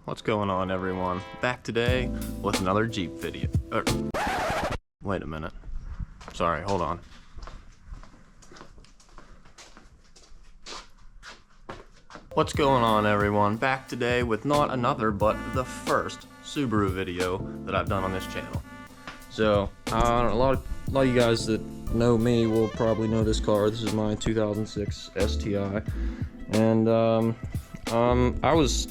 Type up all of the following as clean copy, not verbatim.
What's going on, everyone? Back today with another Jeep video. Wait a minute. Sorry, hold on. What's going on, everyone? Back today with not another, but the first Subaru video that I've done on this channel. So, a lot of you guys that know me will probably know this car. This is my 2006 STI, and I was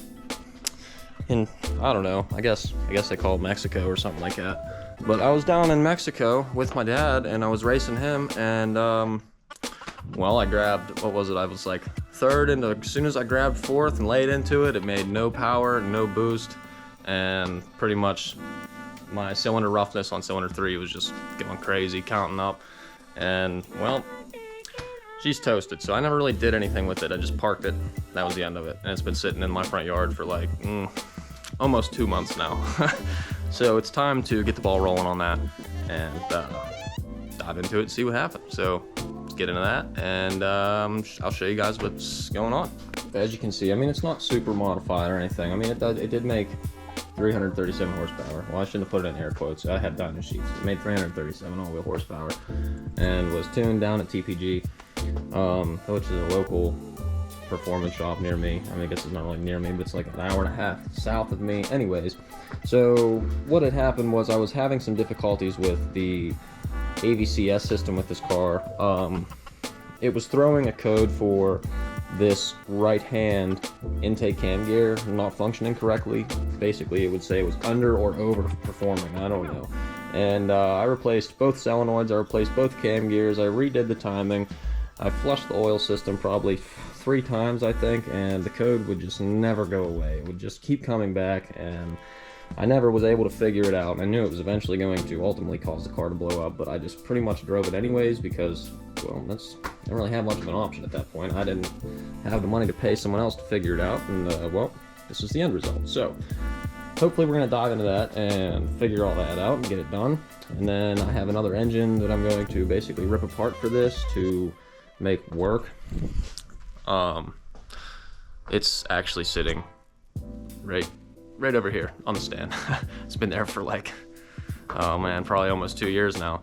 in, I don't know, I guess they call it Mexico or something like that. But I was down in Mexico with my dad, and I was racing him, and well, I grabbed, what was it? I was like third, and as soon as I grabbed fourth and laid into it, it made no power, no boost, and pretty much my cylinder roughness on cylinder 3 was just going crazy, counting up, and well, she's toasted. So I never really did anything with it. I just parked it. That was the end of it, and it's been sitting in my front yard for like almost 2 months now. So it's time to get the ball rolling on that and dive into it and see what happens. So let's get into that, and I'll show you guys what's going on. As you can see, I mean, it's not super modified or anything. I mean, it did make 337 horsepower. Well, I shouldn't have put it in air quotes. I had dyno sheets. It made 337 all-wheel horsepower and was tuned down at TPG, which is a local performance shop near me. I mean, I guess it's not really near me, but it's like an hour and a half south of me. Anyways, so what had happened was I was having some difficulties with the AVCS system with this car. It was throwing a code for this right hand intake cam gear not functioning correctly. Basically, it would say it was under or over performing. I don't know. And I replaced both solenoids, I replaced both cam gears, I redid the timing, I flushed the oil system probably 3 times, I think, and the code would just never go away. It would just keep coming back, and I never was able to figure it out. I knew it was eventually going to ultimately cause the car to blow up, but I just pretty much drove it anyways because, well, I didn't really have much of an option at that point. I didn't have the money to pay someone else to figure it out, and well, this is the end result. So hopefully we're going to dive into that and figure all that out and get it done. And then I have another engine that I'm going to basically rip apart for this to make work. It's actually sitting right over here on the stand. It's been there for like, oh man, probably almost 2 years now.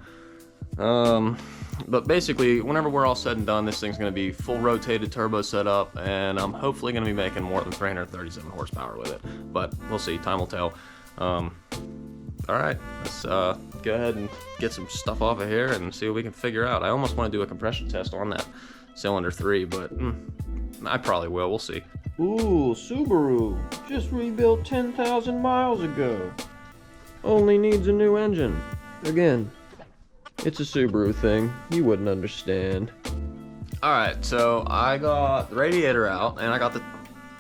But basically, whenever we're all said and done, this thing's going to be full rotated turbo setup, and I'm hopefully going to be making more than 337 horsepower with it. But we'll see, time will tell. Alright, let's go ahead and get some stuff off of here and see what we can figure out. I almost want to do a compression test on that cylinder 3, but I probably will, we'll see. Ooh, Subaru, just rebuilt 10,000 miles ago. Only needs a new engine. Again, it's a Subaru thing, you wouldn't understand. Alright, so I got the radiator out, and I got the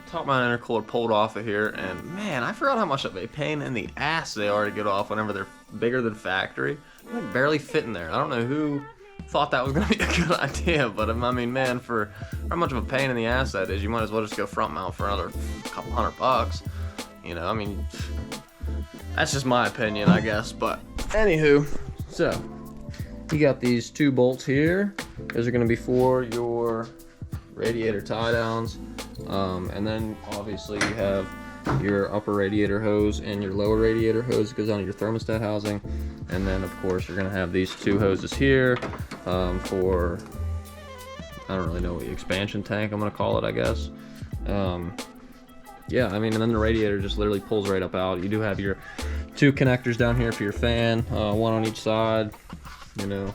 top mount intercooler pulled off of here, and man, I forgot how much of a pain in the ass they are to get off whenever they're bigger than factory. They barely fit in there. I don't know who thought that was going to be a good idea, but I mean, man, for how much of a pain in the ass that is, you might as well just go front mount for another couple $100. You know, I mean, that's just my opinion, I guess. But anywho, so you got these 2 bolts here. Those are going to be for your radiator tie downs, and then obviously you have your upper radiator hose and your lower radiator hose that goes on your thermostat housing, and then of course you're going to have these 2 hoses here for, I don't really know, expansion tank I'm going to call it, I guess. Yeah, I mean, and then the radiator just literally pulls right up out. You do have your 2 connectors down here for your fan, 1 on each side. You know,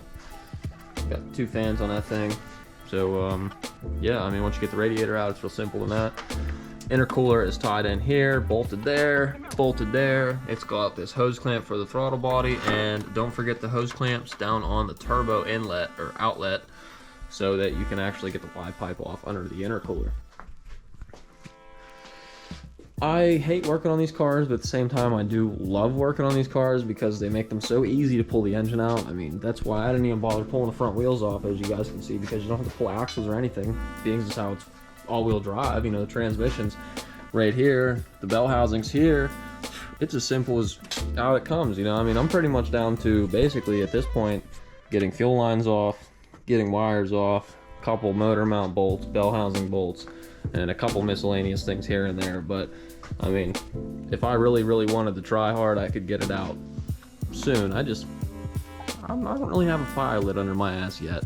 got 2 fans on that thing. So yeah, I mean, once you get the radiator out, it's real simple than that. Intercooler is tied in here, bolted there, bolted there. It's got this hose clamp for the throttle body, and don't forget the hose clamps down on the turbo inlet or outlet so that you can actually get the Y pipe off under the intercooler. I hate working on these cars, but at the same time I do love working on these cars because they make them so easy to pull the engine out. I mean, that's why I didn't even bother pulling the front wheels off, as you guys can see, because you don't have to pull axles or anything, being this is how it's all-wheel drive. You know, the transmission's right here, the bell housing's here. It's as simple as how it comes, you know. I mean, I'm pretty much down to basically at this point getting fuel lines off, getting wires off, a couple motor mount bolts, bell housing bolts, and a couple miscellaneous things here and there. But I mean, if I really wanted to try hard, I could get it out soon. I don't really have a fire lit under my ass yet.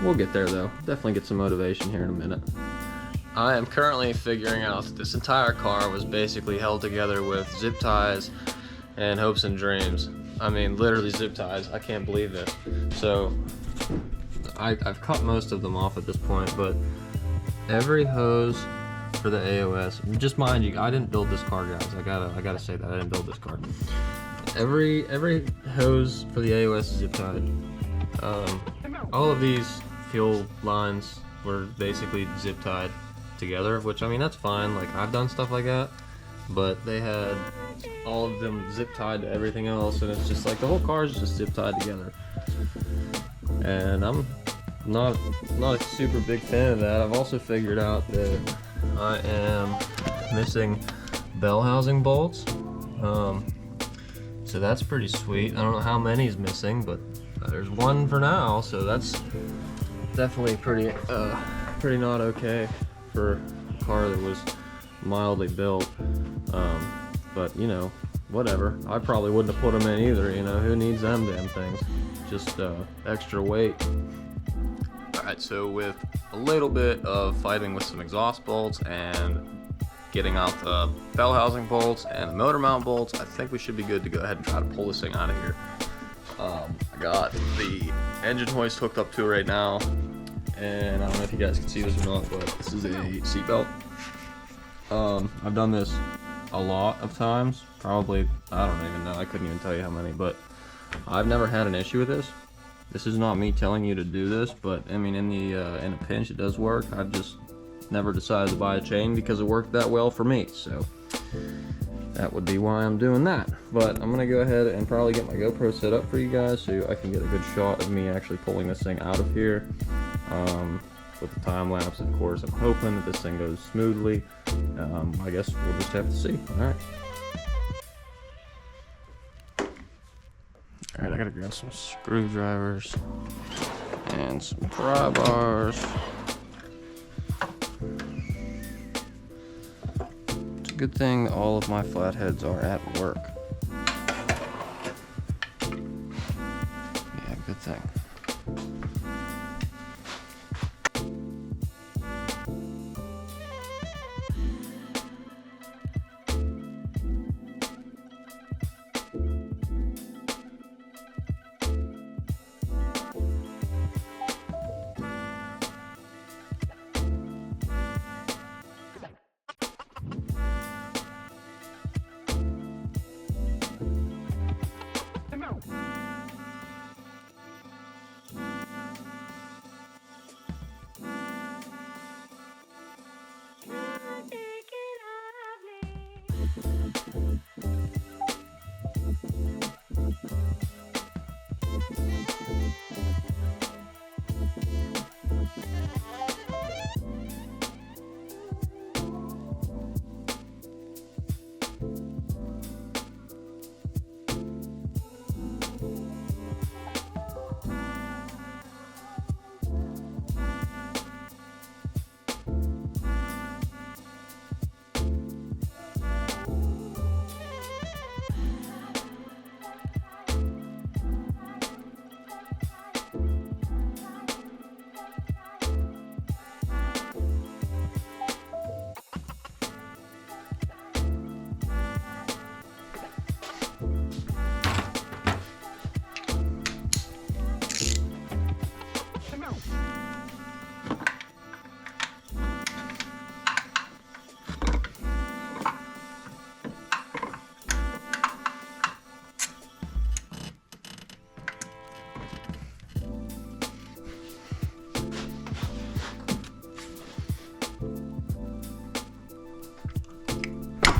We'll get there though. Definitely get some motivation here in a minute. I am currently figuring out that this entire car was basically held together with zip ties and hopes and dreams. I mean, literally zip ties. I can't believe this. So, I've cut most of them off at this point, but every hose for the AOS, just mind you, I didn't build this car, guys. I gotta say that I didn't build this car. Every hose for the AOS is zip tied. All of these fuel lines were basically zip tied together, which I mean that's fine. Like I've done stuff like that, but they had all of them zip tied to everything else, and it's just like the whole car is just zip tied together. And I'm not a super big fan of that. I've also figured out that I am missing bell housing bolts. So that's pretty sweet. I don't know how many is missing, but there's one for now, so that's definitely pretty not okay for a car that was mildly built. But you know, whatever. I probably wouldn't have put them in either. You know, who needs them damn things? Just extra weight. Alright, so with a little bit of fighting with some exhaust bolts and getting out the bell housing bolts and the motor mount bolts, I think we should be good to go ahead and try to pull this thing out of here. I got the engine hoist hooked up to it right now, and I don't know if you guys can see this or not, but this is a seatbelt. I've done this a lot of times, probably, I don't even know, I couldn't even tell you how many, but I've never had an issue with this. This is not me telling you to do this, but I mean, in a pinch, it does work. I've just never decided to buy a chain because it worked that well for me, so that would be why I'm doing that. But I'm gonna go ahead and probably get my GoPro set up for you guys so I can get a good shot of me actually pulling this thing out of here. With the time lapse, of course, I'm hoping that this thing goes smoothly. I guess we'll just have to see. Alright, I gotta grab some screwdrivers and some pry bars. It's a good thing all of my flatheads are at work. Yeah, good thing.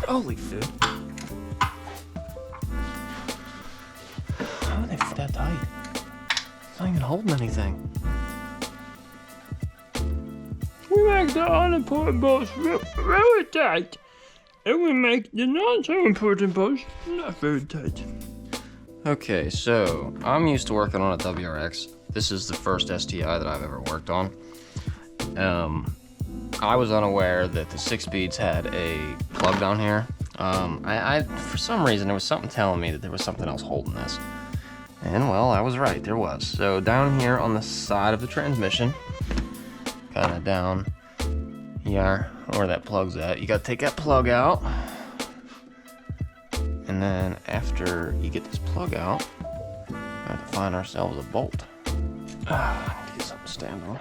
Holy food. How are they that tight? It's not even holding anything. We make the all-important bolts really tight, and we make the not-so-important bolts not very tight. Okay, so I'm used to working on a WRX. This is the first STI that I've ever worked on. I was unaware that the 6-speeds had a plug down here. I for some reason, there was something telling me that there was something else holding this. And well, I was right, there was. So down here on the side of the transmission, kind of down here where that plug's at, you gotta take that plug out. And then after you get this plug out, we have to find ourselves a bolt. I need to get something to stand on.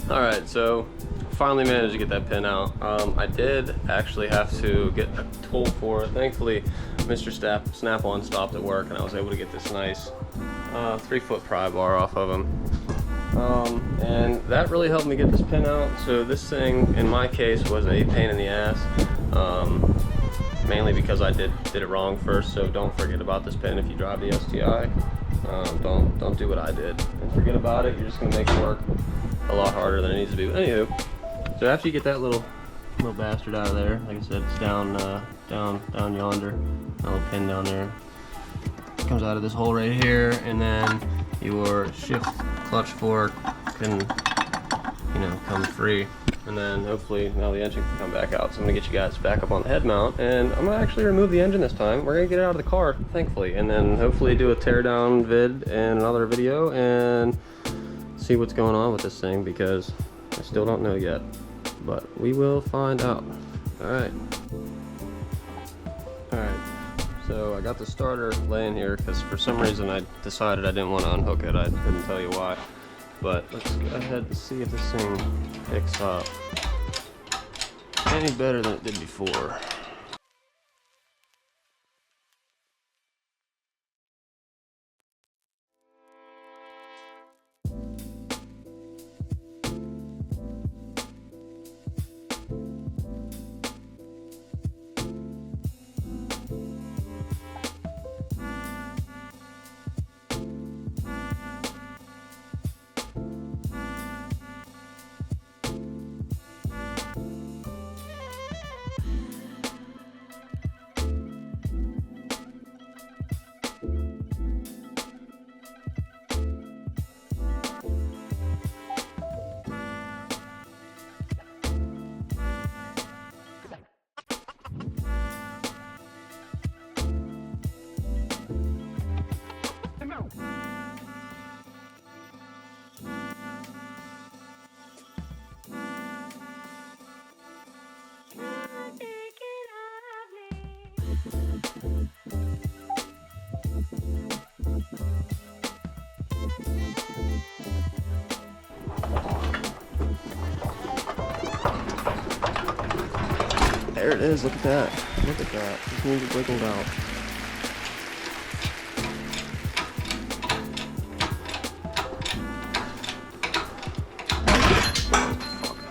Alright, so finally managed to get that pin out. I did actually have to get a tool for it. Thankfully, Mr. Snap-on stopped at work and I was able to get this nice 3-foot pry bar off of him. And that really helped me get this pin out. So this thing, in my case, was a pain in the ass. Mainly because I did it wrong first, so don't forget about this pin if you drive the STI. Don't do what I did and forget about it. You're just gonna make it work a lot harder than it needs to be. But anywho, so after you get that little bastard out of there, like I said, it's down yonder, that little pin down there. It comes out of this hole right here, and then your shift clutch fork can, come free. And then hopefully now the engine can come back out. So I'm gonna get you guys back up on the head mount, and I'm gonna actually remove the engine this time. We're gonna get it out of the car, thankfully, and then hopefully do a teardown vid and another video and see what's going on with this thing, because I still don't know yet, but we will find out. Alright, so I got the starter laying here because for some reason I decided I didn't want to unhook it. I couldn't tell you why, but let's go ahead and see if this thing picks up any better than it did before. There it is, look at that. Look at that. Just need to wiggled out.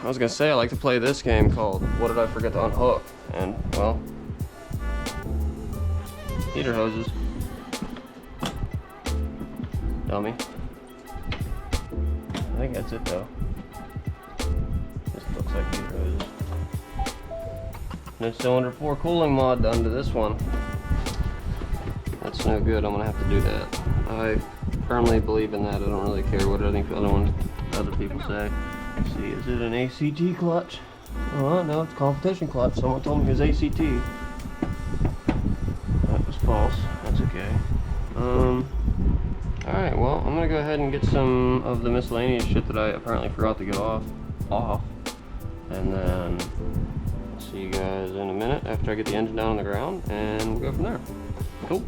I was gonna say I like to play this game called What Did I Forget to Unhook? And, well, heater hoses. Dummy. I think that's it though. This looks like heater hoses. No cylinder 4 cooling mod done to this one. That's no good. I'm gonna have to do that. I firmly believe in that. I don't really care what other people say. Let's see, is it an ACT clutch? Oh no, it's competition clutch. Someone told me it was ACT. That was false. That's okay. Alright, well, I'm gonna go ahead and get some of the miscellaneous shit that I apparently forgot to get off. And then see you guys in a minute after I get the engine down on the ground, and we'll go from there. Cool.